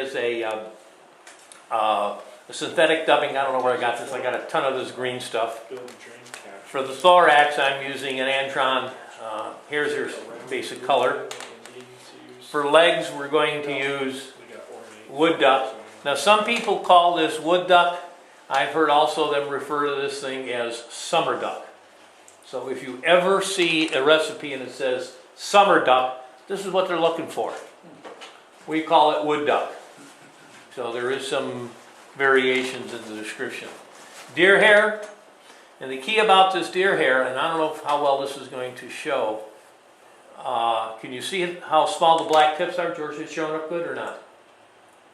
is a synthetic dubbing. I don't know where I got this. I got a ton of this green stuff. For the thorax, I'm using an Antron. Here's your basic color. For legs, we're going to use wood duck. Now, some people call this wood duck. I've heard also them refer to this thing as summer duck. So if you ever see a recipe and it says summer duck, this is what they're looking for. We call it wood duck. So there is some variations in the description. Deer hair, and the key about this deer hair, and I don't know how well this is going to show, can you see how small the black tips are? George, is it showing up good or not?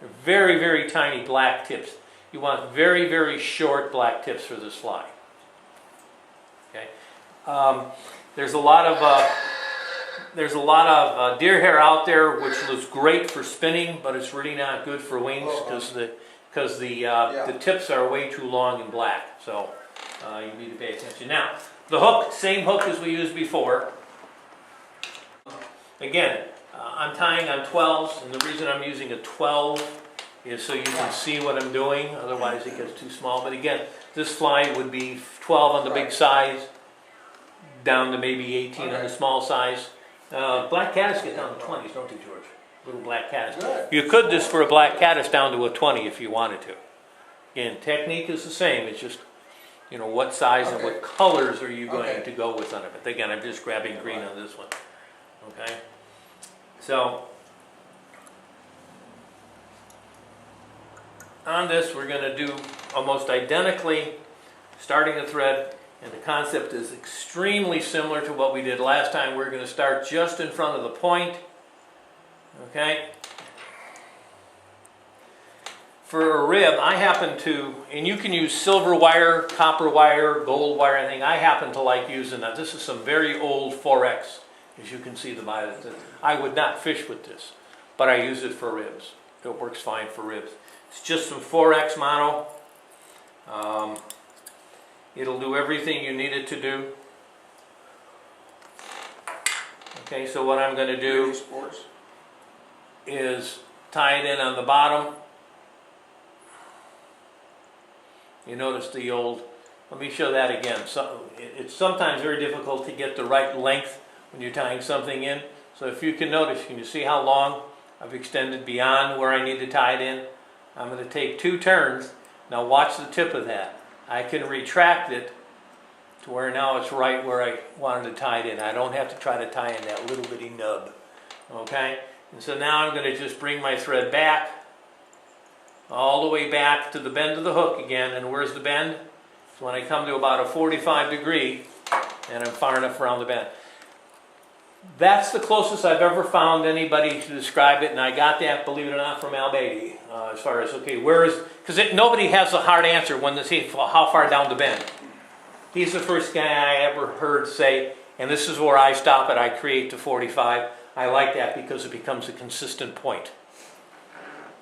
They're very, very tiny black tips. You want very, very short black tips for this fly. Okay. There's a lot of deer hair out there which looks great for spinning, but it's really not good for wings because the tips are way too long and black. So you need to pay attention. Now, the hook, same hook as we used before. Again, I'm tying on 12s, and the reason I'm using a 12 is so you can see what I'm doing. Otherwise, it gets too small. But again, this fly would be 12 on the big size, down to maybe 18 on the small size. Black caddis get down to 20s, don't they, George? Little black caddis. Good. You could just for a black caddis down to a 20 if you wanted to. Again, technique is the same. It's just, you know, what size and what colors are you going to go with on it. But again, I'm just grabbing green on this one. Okay? So, on this, we're going to do almost identically, starting the thread, and the concept is extremely similar to what we did last time. We're going to start just in front of the point. Okay? For a rib, I happen to, and you can use silver wire, copper wire, gold wire, anything. I happen to like using that. This is some very old 4X, as you can see the violet. I would not fish with this, but I use it for ribs. It works fine for ribs. It's just some 4X mono. It'll do everything you need it to do. Okay, so what I'm going to do is tie it in on the bottom. You notice the old, let me show that again. So it's sometimes very difficult to get the right length when you're tying something in. So if you can notice, can you see how long I've extended beyond where I need to tie it in? I'm going to take 2 turns. Now watch the tip of that. I can retract it to where now it's right where I wanted to tie it in. I don't have to try to tie in that little bitty nub. Okay? And so now I'm going to just bring my thread back, all the way back to the bend of the hook again. And where's the bend? So when I come to about a 45 degree, and I'm far enough around the bend. That's the closest I've ever found anybody to describe it, and I got that, believe it or not, from Al Beatty. As far as, okay, where is, because nobody has a hard answer when they say how far down the bend. He's the first guy I ever heard say, and this is where I stop it, I create to 45. I like that because it becomes a consistent point.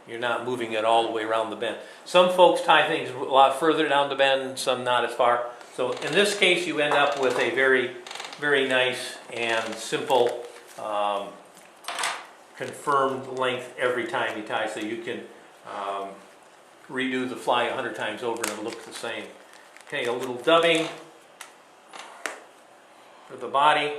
You're not moving it all the way around the bend. Some folks tie things a lot further down the bend, some not as far. So in this case, you end up with a very, very nice and simple confirmed length every time you tie, so you can redo the fly 100 times over and it'll look the same. Okay, a little dubbing for the body.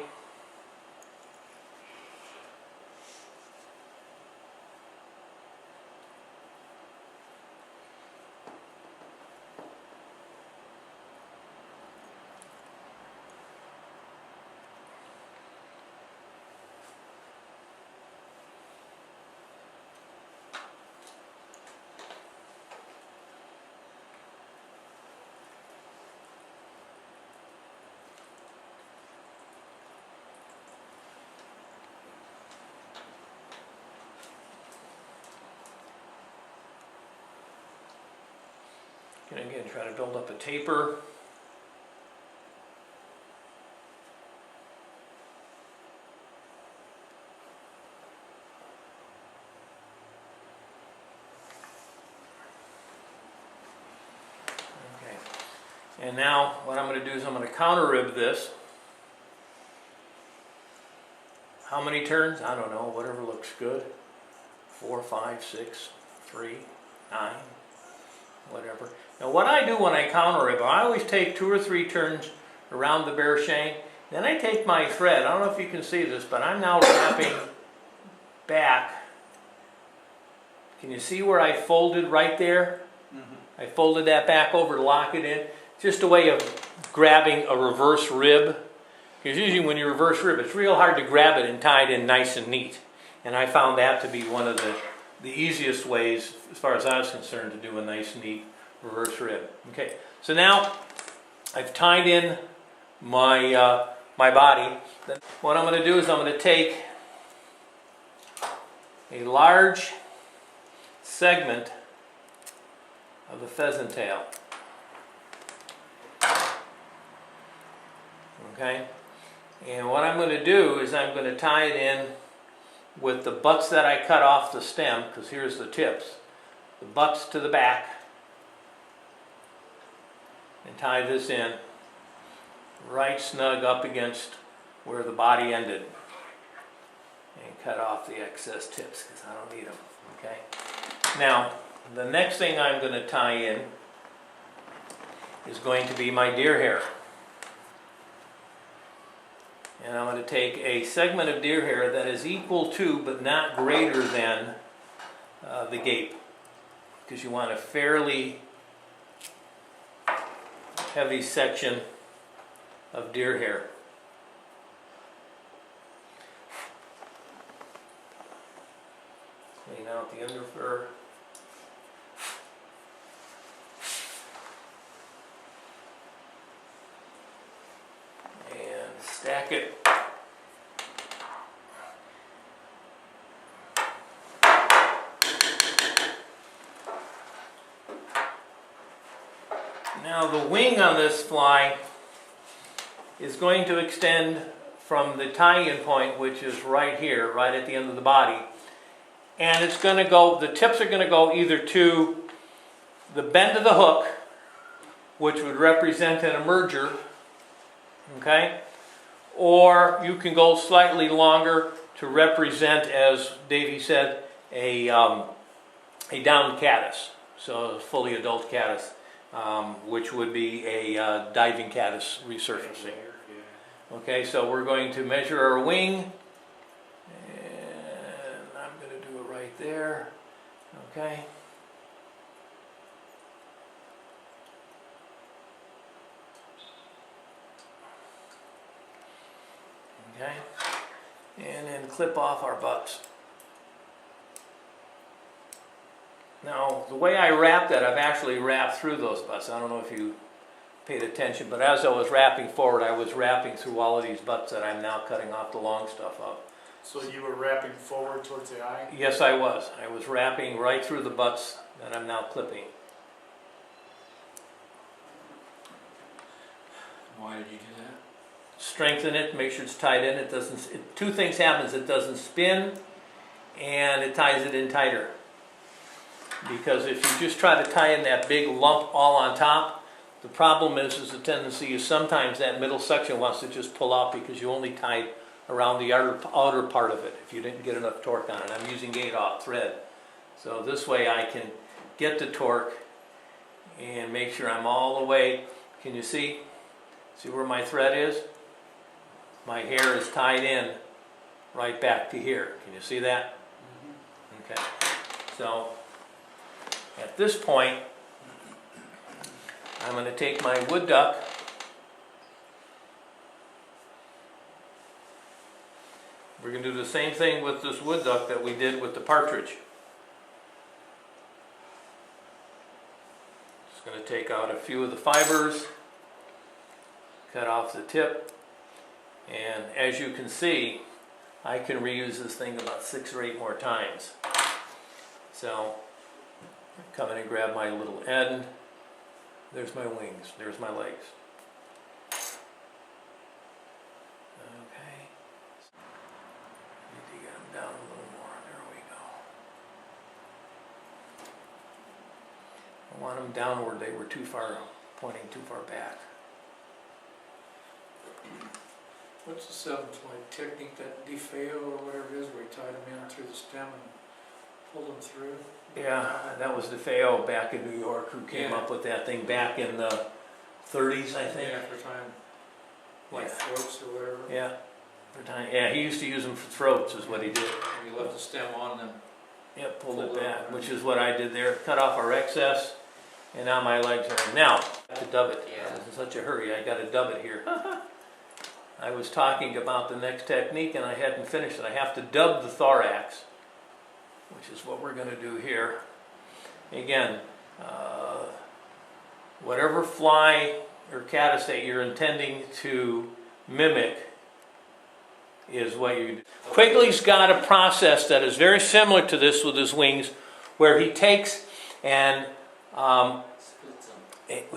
And again, try to build up a taper. Okay. And now what I'm going to do is I'm going to counter rib this. How many turns? I don't know, whatever looks good. 4, 5, 6. 3, 9, whatever. Now what I do when I counter rib, I always take 2 or 3 turns around the bare shank. Then I take my thread, I don't know if you can see this, but I'm now wrapping back. Can you see where I folded right there? I folded that back over to lock it in. Just a way of grabbing a reverse rib. Because usually when you reverse rib, it's real hard to grab it and tie it in nice and neat. And I found that to be one of the easiest ways, as far as I was concerned, to do a nice, neat reverse rib. Okay, so now I've tied in my, my body. What I'm going to do is I'm going to take a large segment of the pheasant tail. Okay, and what I'm going to do is I'm going to tie it in with the butts that I cut off the stem, because here's the tips, the butts to the back, and tie this in right snug up against where the body ended, and cut off the excess tips because I don't need them. Okay. Now the next thing I'm going to tie in is going to be my deer hair. And I'm going to take a segment of deer hair that is equal to, but not greater than, the gape. Because you want a fairly heavy section of deer hair. Clean out the underfur. Stack it. Now the wing on this fly is going to extend from the tie-in point, which is right here, right at the end of the body. And it's going to go, the tips are going to go either to the bend of the hook, which would represent an emerger, okay? Or you can go slightly longer to represent, as Davey said, a downed caddis, so a fully adult caddis, which would be a diving caddis resurfacing. Okay, so we're going to measure our wing, and I'm going to do it right there. Okay. Okay, and then clip off our butts. Now, the way I wrapped that, I've actually wrapped through those butts. I don't know if you paid attention, but as I was wrapping forward, I was wrapping through all of these butts that I'm now cutting off the long stuff up. So you were wrapping forward towards the eye? Yes, I was. I was wrapping right through the butts that I'm now clipping. Why did you do that? Strengthen it, make sure it's tied in. It doesn't. Two things happens. It doesn't spin, and it ties it in tighter. Because if you just try to tie in that big lump all on top, the problem is the tendency is sometimes that middle section wants to just pull out because you only tied around the outer part of it if you didn't get enough torque on it. I'm using 8/0 thread, so this way I can get the torque and make sure I'm all the way. Can you see? See where my thread is? My hair is tied in right back to here. Can you see that? Okay. So at this point, I'm going to take my wood duck We're going to do the same thing with this wood duck that we did with the partridge. Just going to take out a few of the fibers, cut off the tip, and as you can see, I can reuse this thing about 6 or 8 more times. So, come in and grab my little end. There's my wings, there's my legs. Okay. Need to get them down a little more. There we go. I want them downward. They were too far, pointing too far back. What's the 7-flight technique, that defeo or whatever it is, where you tie them in through the stem and Pull them through. Yeah, that was DeFeo back in New York who came Yeah. up with that thing back in the 30s, I think. Yeah, for time, like Yeah. throats or whatever. Yeah. Yeah, he used to use them for throats is what he did. And you left the stem on them. Yep, pulled it Pulled it back, up. which is what I did there. Cut off our excess, and now my legs are in. Now, to dub it. Yeah. I was in such a hurry, I got to dub it here. I was talking about the next technique, and I hadn't finished it. I have to dub the thorax, which is what we're going to do here. Again, whatever fly or caddis that you're intending to mimic is what you do. Quigley's got a process that is very similar to this with his wings, where he takes and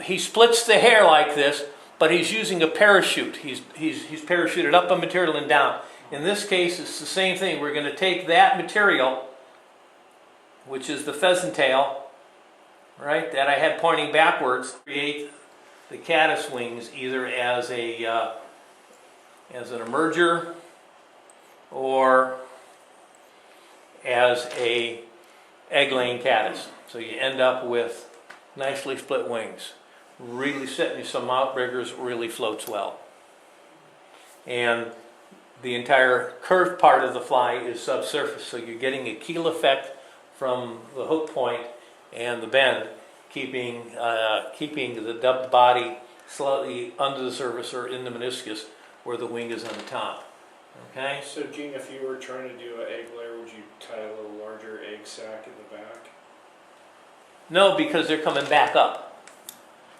he splits the hair like this, but he's using a parachute. He's parachuted up a material and down. In this case, it's the same thing. We're going to take that material, which is the pheasant tail, right, that I had pointing backwards, create the caddis wings either as a as an emerger or as a egg-laying caddis. So you end up with nicely split wings. Really setting you some outriggers, really floats well. And the entire curved part of the fly is subsurface, so you're getting a keel effect from the hook point and the bend, keeping the dubbed body slightly under the surface or in the meniscus where the wing is on the top. Okay? So Gene, if you were trying to do an egg layer, would you tie a little larger egg sac in the back? No, because they're coming back up.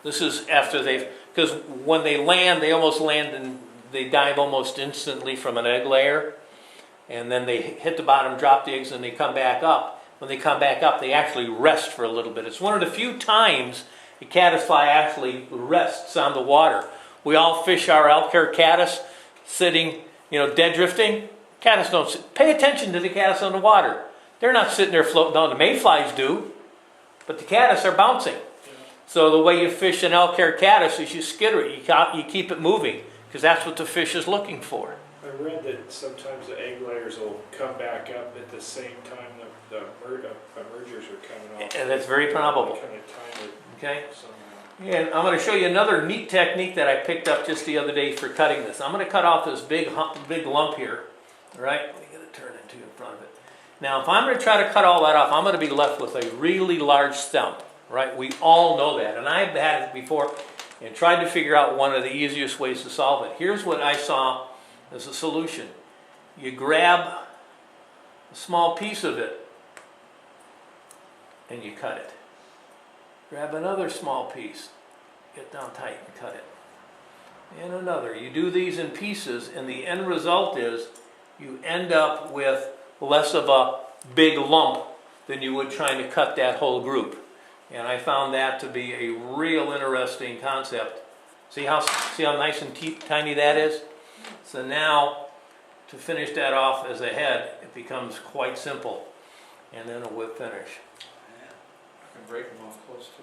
This is after they've, because when they land, they almost land and they dive almost instantly from an egg layer. And then they hit the bottom, drop the eggs, and they come back up. When they come back up, they actually rest for a little bit. It's one of the few times a caddisfly actually rests on the water. We all fish our elk-hair caddis sitting, dead drifting. Caddis don't sit. Pay attention to the caddis on the water. They're not sitting there floating down. The mayflies do, but the caddis are bouncing. So the way you fish an elk-hair caddis is you skitter it. You keep it moving because that's what the fish is looking for. I read that sometimes the egg layers will come back up at the same time the emergers are coming off. And that's very probable. Kind of time it Okay. somehow. Yeah, and I'm going to show you another neat technique that I picked up just the other day for cutting this. I'm going to cut off this big lump here. All right, let me get it turned into in front of it. Now, if I'm going to try to cut all that off, I'm going to be left with a really large stump. Right? We all know that, and I've had it before and tried to figure out one of the easiest ways to solve it. Here's what I saw as a solution. You grab a small piece of it and you cut it. Grab another small piece, get down tight and cut it. And another. You do these in pieces, and the end result is you end up with less of a big lump than you would trying to cut that whole group. And I found that to be a real interesting concept. See how nice and tiny that is? So now, to finish that off as a head, it becomes quite simple. And then a whip finish. Yeah. I can break them off close to.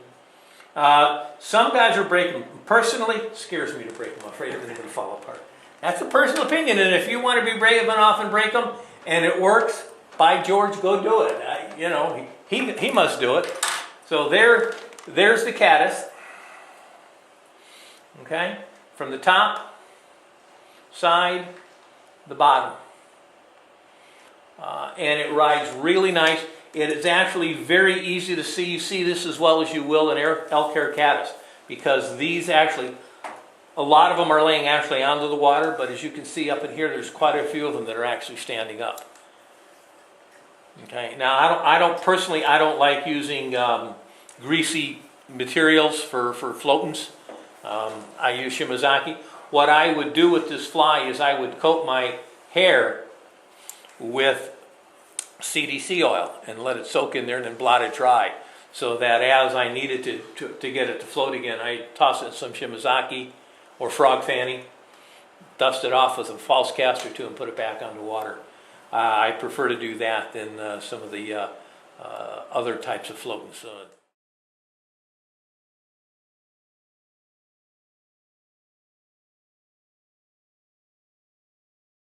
Some guys are breaking them. Personally, it scares me to break them. I'm afraid everything's going to fall apart. That's a personal opinion, and if you want to be brave enough and break them, and it works, by George, go do it. He must do it. So there's the caddis, okay? From the top, side, the bottom. And it rides really nice. It is actually very easy to see. You see this as well as you will in elk-hair caddis, because these actually, a lot of them are laying actually onto the water, but as you can see up in here, there's quite a few of them that are actually standing up. Okay, now I don't like using greasy materials for floatings. I use Shimazaki. What I would do with this fly is I would coat my hair with CDC oil and let it soak in there and then blot it dry, so that as I needed to get it to float again, I toss it in some Shimazaki or frog fanning, dust it off with a false cast or two, and put it back on the water. I prefer to do that than some of the other types of floatings.